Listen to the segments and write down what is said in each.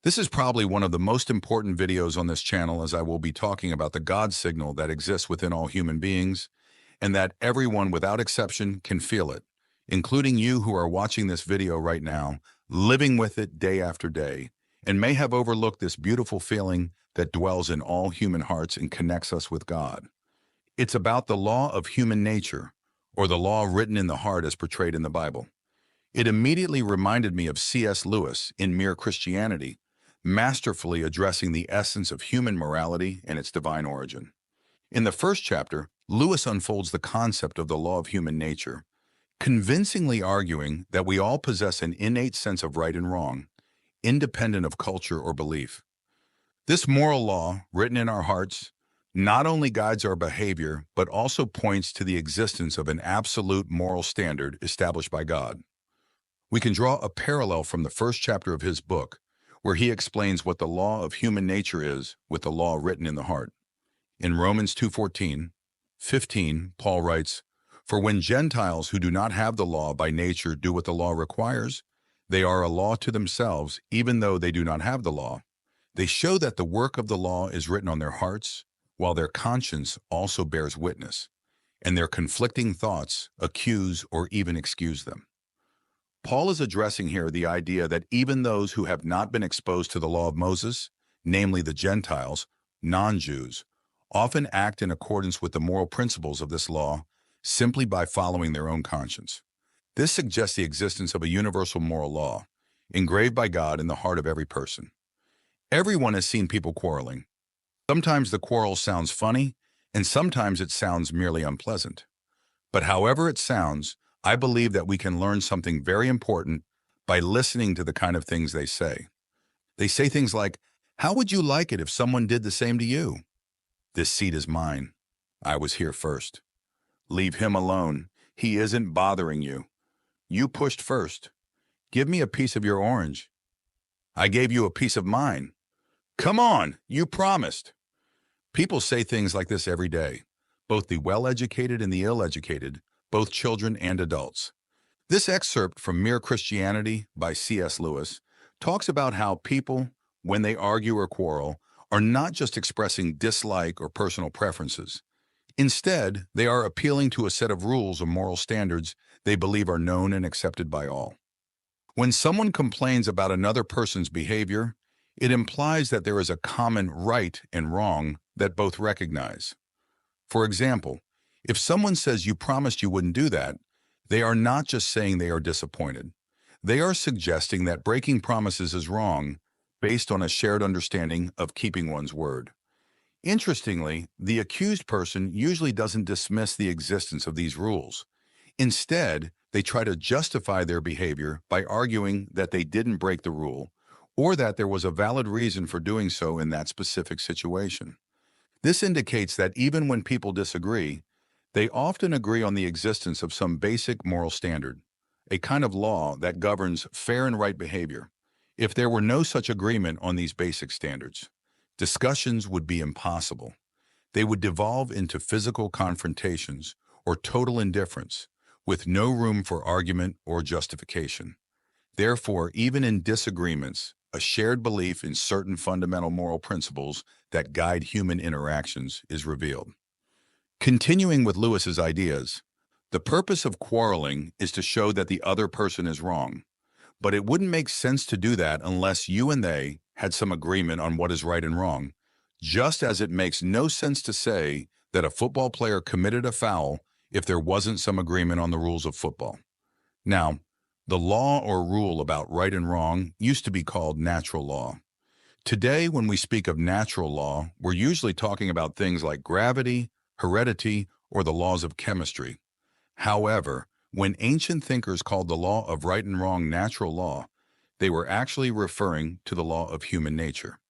This is probably one of the most important videos on this channel, as I will be talking about the God signal that exists within all human beings and that everyone without exception can feel it, including you who are watching this video right now, living with it day after day, and may have overlooked this beautiful feeling that dwells in all human hearts and connects us with God. It's about the law of human nature, or the law written in the heart as portrayed in the Bible. It immediately reminded me of C.S. Lewis in Mere Christianity, masterfully addressing the essence of human morality and its divine origin. In the first chapter, Lewis unfolds the concept of the law of human nature, convincingly arguing that we all possess an innate sense of right and wrong, independent of culture or belief. This moral law, written in our hearts, not only guides our behavior, but also points to the existence of an absolute moral standard established by God. We can draw a parallel from the first chapter of his book, where he explains what the law of human nature is with the law written in the heart. In Romans 2:14-15, Paul writes, "For when Gentiles who do not have the law by nature do what the law requires, they are a law to themselves, even though they do not have the law. They show that the work of the law is written on their hearts, while their conscience also bears witness, and their conflicting thoughts accuse or even excuse them." Paul is addressing here the idea that even those who have not been exposed to the law of Moses, namely the Gentiles, non-Jews, often act in accordance with the moral principles of this law simply by following their own conscience. This suggests the existence of a universal moral law, engraved by God in the heart of every person. Everyone has seen people quarreling. Sometimes the quarrel sounds funny, and sometimes it sounds merely unpleasant. But however it sounds, I believe that we can learn something very important by listening to the kind of things they say. They say things like, "How would you like it if someone did the same to you?" "This seat is mine. I was here first." "Leave him alone. He isn't bothering you. You pushed first." "Give me a piece of your orange." "I gave you a piece of mine." "Come on, you promised." People say things like this every day, both the well-educated and the ill-educated, both children and adults. This excerpt from Mere Christianity by C.S. Lewis talks about how people, when they argue or quarrel, are not just expressing dislike or personal preferences. Instead, they are appealing to a set of rules or moral standards they believe are known and accepted by all. When someone complains about another person's behavior, it implies that there is a common right and wrong that both recognize. For example, if someone says you promised you wouldn't do that, they are not just saying they are disappointed. They are suggesting that breaking promises is wrong based on a shared understanding of keeping one's word. Interestingly, the accused person usually doesn't dismiss the existence of these rules. Instead, they try to justify their behavior by arguing that they didn't break the rule or that there was a valid reason for doing so in that specific situation. This indicates that even when people disagree, they often agree on the existence of some basic moral standard, a kind of law that governs fair and right behavior. If there were no such agreement on these basic standards, discussions would be impossible. They would devolve into physical confrontations or total indifference, with no room for argument or justification. Therefore, even in disagreements, a shared belief in certain fundamental moral principles that guide human interactions is revealed. Continuing with Lewis's ideas, the purpose of quarreling is to show that the other person is wrong. But it wouldn't make sense to do that unless you and they had some agreement on what is right and wrong, just as it makes no sense to say that a football player committed a foul if there wasn't some agreement on the rules of football. Now, the law or rule about right and wrong used to be called natural law. Today, when we speak of natural law, we're usually talking about things like gravity, heredity, or the laws of chemistry. However, when ancient thinkers called the law of right and wrong natural law, they were actually referring to the law of human nature.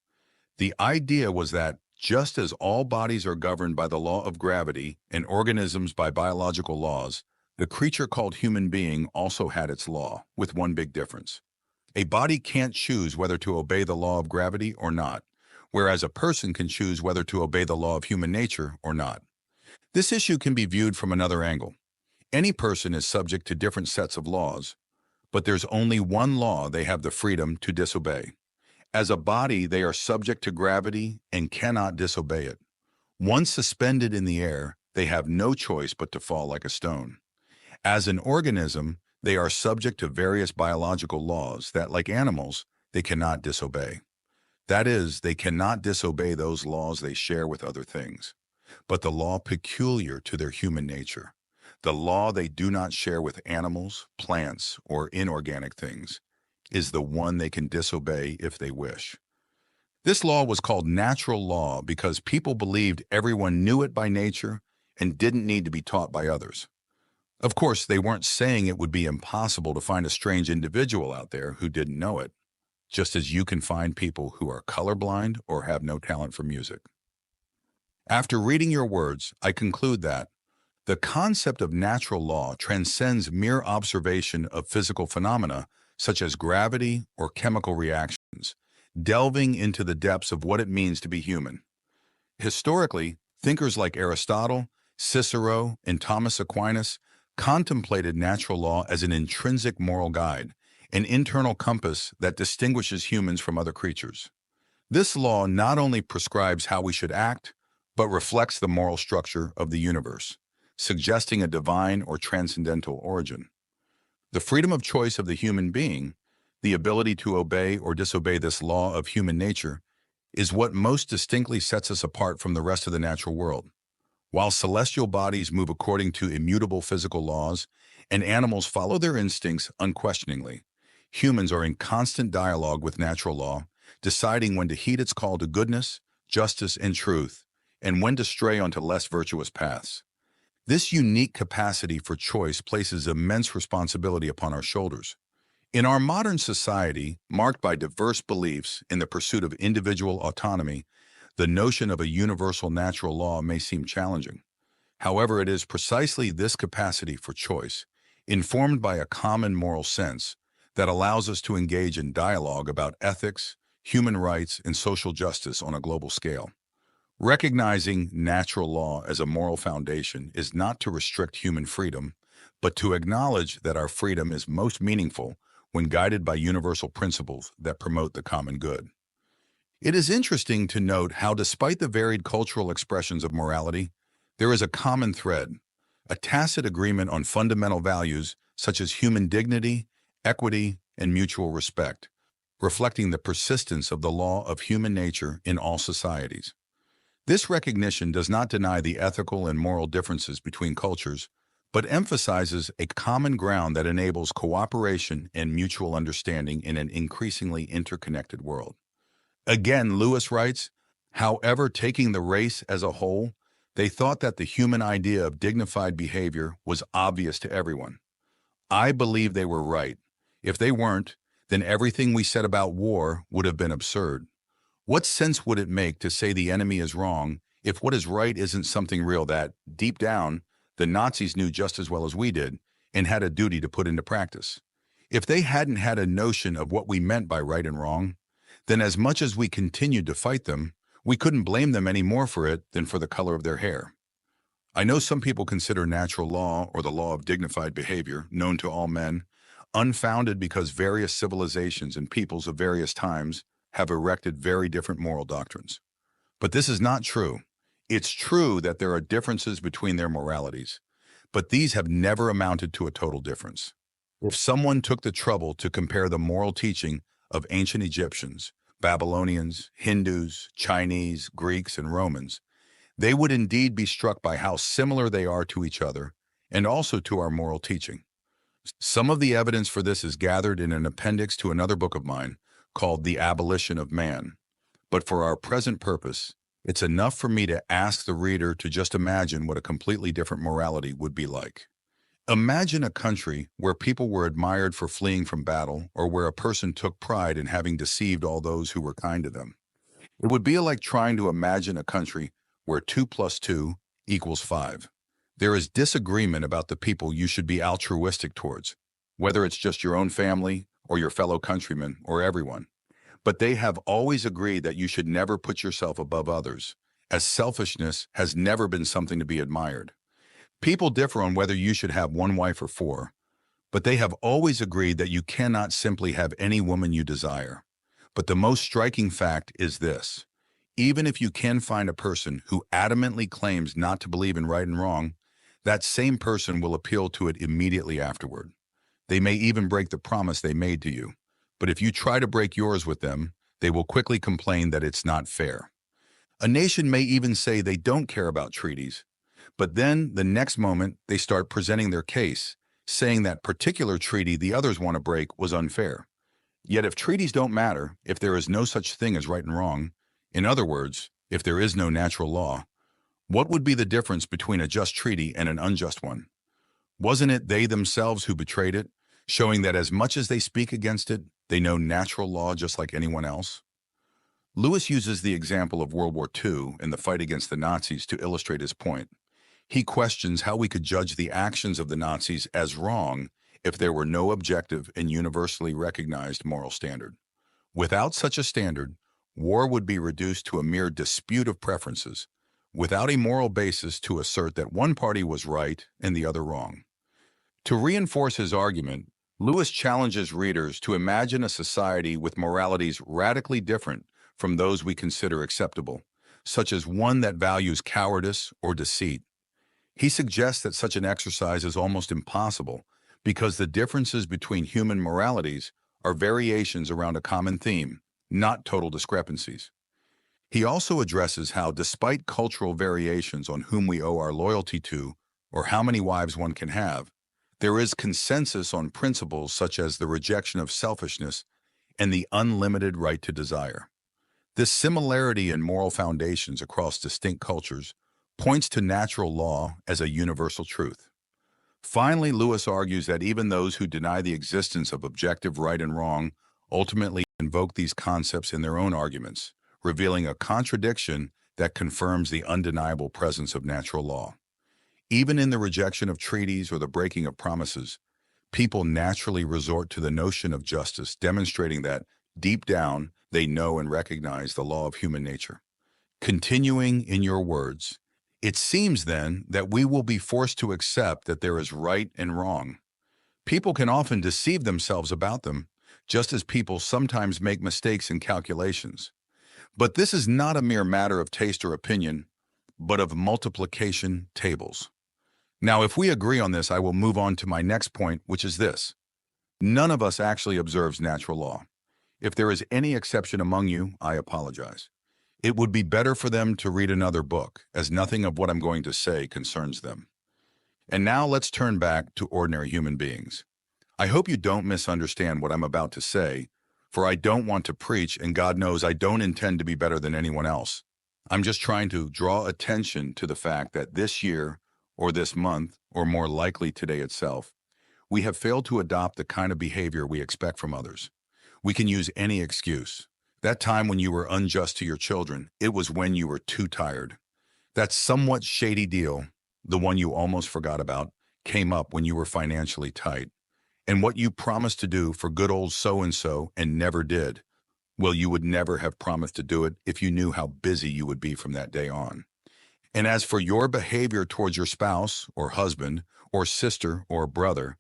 The idea was that just as all bodies are governed by the law of gravity and organisms by biological laws, the creature called human being also had its law, with one big difference. A body can't choose whether to obey the law of gravity or not, whereas a person can choose whether to obey the law of human nature or not. This issue can be viewed from another angle. Any person is subject to different sets of laws, but there's only one law they have the freedom to disobey. As a body, they are subject to gravity and cannot disobey it. Once suspended in the air, they have no choice but to fall like a stone. As an organism, they are subject to various biological laws that, like animals, they cannot disobey. That is, they cannot disobey those laws they share with other things, but the law peculiar to their human nature, the law they do not share with animals, plants, or inorganic things, is the one they can disobey if they wish. This law was called natural law because people believed everyone knew it by nature and didn't need to be taught by others. Of course, they weren't saying it would be impossible to find a strange individual out there who didn't know it, just as you can find people who are colorblind or have no talent for music. After reading your words, I conclude that the concept of natural law transcends mere observation of physical phenomena such as gravity or chemical reactions, delving into the depths of what it means to be human. Historically, thinkers like Aristotle, Cicero, and Thomas Aquinas contemplated natural law as an intrinsic moral guide, an internal compass that distinguishes humans from other creatures. This law not only prescribes how we should act, but reflects the moral structure of the universe, suggesting a divine or transcendental origin. The freedom of choice of the human being, the ability to obey or disobey this law of human nature, is what most distinctly sets us apart from the rest of the natural world. While celestial bodies move according to immutable physical laws and animals follow their instincts unquestioningly, humans are in constant dialogue with natural law, deciding when to heed its call to goodness, justice, and truth, and when to stray onto less virtuous paths. This unique capacity for choice places immense responsibility upon our shoulders. In our modern society, marked by diverse beliefs in the pursuit of individual autonomy, the notion of a universal natural law may seem challenging. However, it is precisely this capacity for choice, informed by a common moral sense, that allows us to engage in dialogue about ethics, human rights, and social justice on a global scale. Recognizing natural law as a moral foundation is not to restrict human freedom, but to acknowledge that our freedom is most meaningful when guided by universal principles that promote the common good. It is interesting to note how, despite the varied cultural expressions of morality, there is a common thread, a tacit agreement on fundamental values such as human dignity, equity, and mutual respect, reflecting the persistence of the law of human nature in all societies. This recognition does not deny the ethical and moral differences between cultures, but emphasizes a common ground that enables cooperation and mutual understanding in an increasingly interconnected world. Again, Lewis writes, however, taking the race as a whole, they thought that the human idea of dignified behavior was obvious to everyone. I believe they were right. If they weren't, then everything we said about war would have been absurd. What sense would it make to say the enemy is wrong if what is right isn't something real that, deep down, the Nazis knew just as well as we did and had a duty to put into practice? If they hadn't had a notion of what we meant by right and wrong, then as much as we continued to fight them, we couldn't blame them any more for it than for the color of their hair. I know some people consider natural law or the law of dignified behavior, known to all men, unfounded because various civilizations and peoples of various times have erected very different moral doctrines. But this is not true. It's true that there are differences between their moralities, but these have never amounted to a total difference. If someone took the trouble to compare the moral teaching of ancient Egyptians, Babylonians, Hindus, Chinese, Greeks, and Romans, they would indeed be struck by how similar they are to each other and also to our moral teaching. Some of the evidence for this is gathered in an appendix to another book of mine called The Abolition of Man. But for our present purpose, it's enough for me to ask the reader to just imagine what a completely different morality would be like. Imagine a country where people were admired for fleeing from battle, or where a person took pride in having deceived all those who were kind to them. It would be like trying to imagine a country where 2 plus 2 equals 5. There is disagreement about the people you should be altruistic towards, whether it's just your own family or your fellow countrymen or everyone. But they have always agreed that you should never put yourself above others, as selfishness has never been something to be admired. People differ on whether you should have 1 wife or 4, but they have always agreed that you cannot simply have any woman you desire. But the most striking fact is this. Even if you can find a person who adamantly claims not to believe in right and wrong, that same person will appeal to it immediately afterward. They may even break the promise they made to you. But if you try to break yours with them, they will quickly complain that it's not fair. A nation may even say they don't care about treaties, but then the next moment they start presenting their case, saying that particular treaty the others want to break was unfair. Yet if treaties don't matter, if there is no such thing as right and wrong, in other words, if there is no natural law, what would be the difference between a just treaty and an unjust one? Wasn't it they themselves who betrayed it, showing that as much as they speak against it, they know natural law just like anyone else? Lewis uses the example of World War II and the fight against the Nazis to illustrate his point. He questions how we could judge the actions of the Nazis as wrong if there were no objective and universally recognized moral standard. Without such a standard, war would be reduced to a mere dispute of preferences, without a moral basis to assert that one party was right and the other wrong. To reinforce his argument, Lewis challenges readers to imagine a society with moralities radically different from those we consider acceptable, such as one that values cowardice or deceit. He suggests that such an exercise is almost impossible because the differences between human moralities are variations around a common theme, not total discrepancies. He also addresses how, despite cultural variations on whom we owe our loyalty to or how many wives one can have, there is consensus on principles such as the rejection of selfishness and the unlimited right to desire. This similarity in moral foundations across distinct cultures points to natural law as a universal truth. Finally, Lewis argues that even those who deny the existence of objective right and wrong ultimately invoke these concepts in their own arguments, revealing a contradiction that confirms the undeniable presence of natural law. Even in the rejection of treaties or the breaking of promises, people naturally resort to the notion of justice, demonstrating that, deep down, they know and recognize the law of human nature. Continuing in your words, it seems then that we will be forced to accept that there is right and wrong. People can often deceive themselves about them, just as people sometimes make mistakes in calculations. But this is not a mere matter of taste or opinion, but of multiplication tables. Now, if we agree on this, I will move on to my next point, which is this. None of us actually observes natural law. If there is any exception among you, I apologize. It would be better for them to read another book, as nothing of what I'm going to say concerns them. And now let's turn back to ordinary human beings. I hope you don't misunderstand what I'm about to say, for I don't want to preach, and God knows I don't intend to be better than anyone else. I'm just trying to draw attention to the fact that this year, or this month, or more likely today itself, we have failed to adopt the kind of behavior we expect from others. We can use any excuse. That time when you were unjust to your children, it was when you were too tired. That somewhat shady deal, the one you almost forgot about, came up when you were financially tight. And what you promised to do for good old so-and-so and never did, well, you would never have promised to do it if you knew how busy you would be from that day on. And as for your behavior towards your spouse or husband or sister or brother,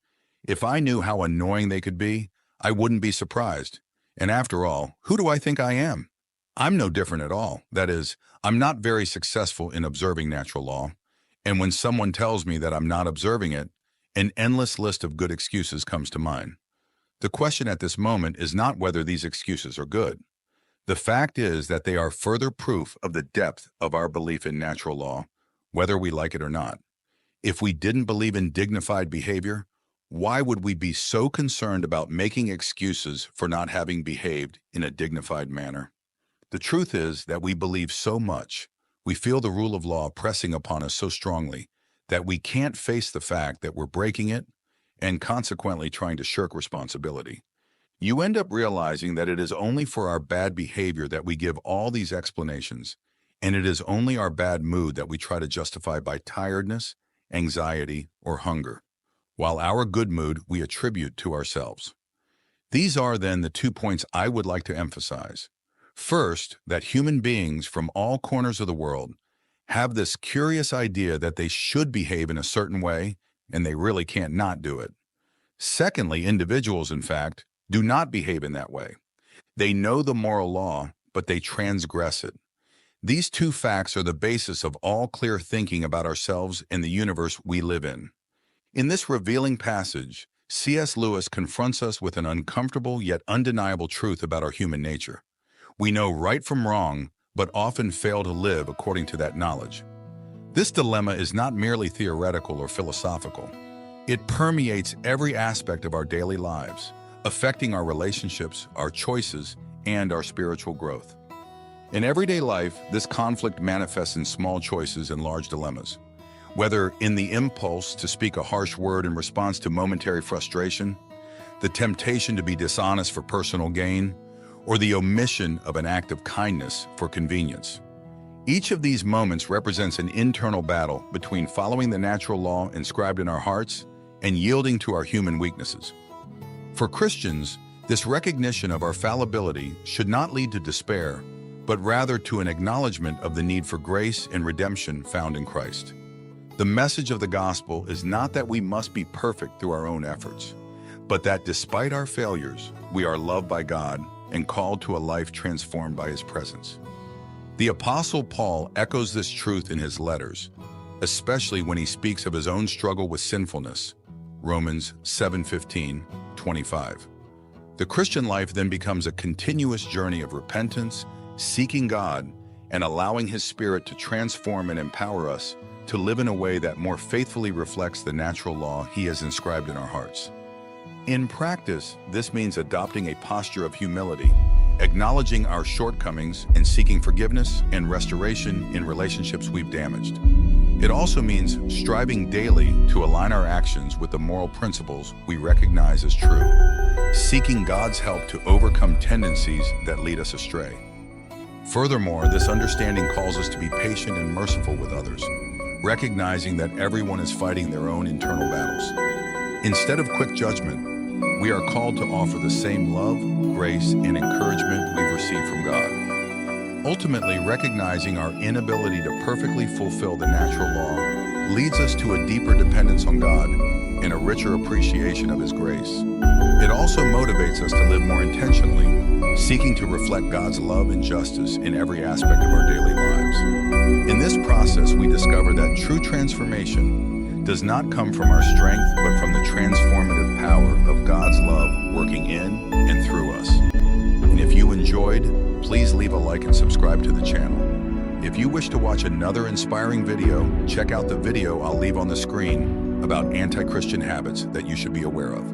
if I knew how annoying they could be, I wouldn't be surprised. And after all, who do I think I am? I'm no different at all. That is, I'm not very successful in observing natural law. And when someone tells me that I'm not observing it, an endless list of good excuses comes to mind. The question at this moment is not whether these excuses are good. The fact is that they are further proof of the depth of our belief in natural law, whether we like it or not. If we didn't believe in dignified behavior, why would we be so concerned about making excuses for not having behaved in a dignified manner? The truth is that we believe so much, we feel the rule of law pressing upon us so strongly, that we can't face the fact that we're breaking it and consequently trying to shirk responsibility. You end up realizing that it is only for our bad behavior that we give all these explanations, and it is only our bad mood that we try to justify by tiredness, anxiety, or hunger, while our good mood we attribute to ourselves. These are then the 2 points I would like to emphasize. First, that human beings from all corners of the world have this curious idea that they should behave in a certain way, and they really can't not do it. Secondly, individuals, in fact, do not behave in that way. They know the moral law, but they transgress it. These two facts are the basis of all clear thinking about ourselves and the universe we live in. In this revealing passage, C.S. Lewis confronts us with an uncomfortable yet undeniable truth about our human nature. We know right from wrong, but often fail to live according to that knowledge. This dilemma is not merely theoretical or philosophical. It permeates every aspect of our daily lives, affecting our relationships, our choices, and our spiritual growth. In everyday life, this conflict manifests in small choices and large dilemmas. Whether in the impulse to speak a harsh word in response to momentary frustration, the temptation to be dishonest for personal gain, or the omission of an act of kindness for convenience. Each of these moments represents an internal battle between following the natural law inscribed in our hearts and yielding to our human weaknesses. For Christians, this recognition of our fallibility should not lead to despair, but rather to an acknowledgement of the need for grace and redemption found in Christ. The message of the gospel is not that we must be perfect through our own efforts, but that despite our failures, we are loved by God and called to a life transformed by His presence. The Apostle Paul echoes this truth in his letters, especially when he speaks of his own struggle with sinfulness, Romans 7:15-25. The Christian life then becomes a continuous journey of repentance, seeking God, and allowing His Spirit to transform and empower us to live in a way that more faithfully reflects the natural law He has inscribed in our hearts. In practice, this means adopting a posture of humility, acknowledging our shortcomings and seeking forgiveness and restoration in relationships we've damaged. It also means striving daily to align our actions with the moral principles we recognize as true, seeking God's help to overcome tendencies that lead us astray. Furthermore, this understanding calls us to be patient and merciful with others, recognizing that everyone is fighting their own internal battles. Instead of quick judgment, we are called to offer the same love, grace, and encouragement we've received from God. Ultimately, recognizing our inability to perfectly fulfill the natural law leads us to a deeper dependence on God and a richer appreciation of His grace. It also motivates us to live more intentionally, seeking to reflect God's love and justice in every aspect of our daily lives. In this process, we discover that true transformation does not come from our strength, but from the transformative power of God's love working in and through us. And if you enjoyed, please leave a like and subscribe to the channel. If you wish to watch another inspiring video, check out the video I'll leave on the screen about anti-Christian habits that you should be aware of.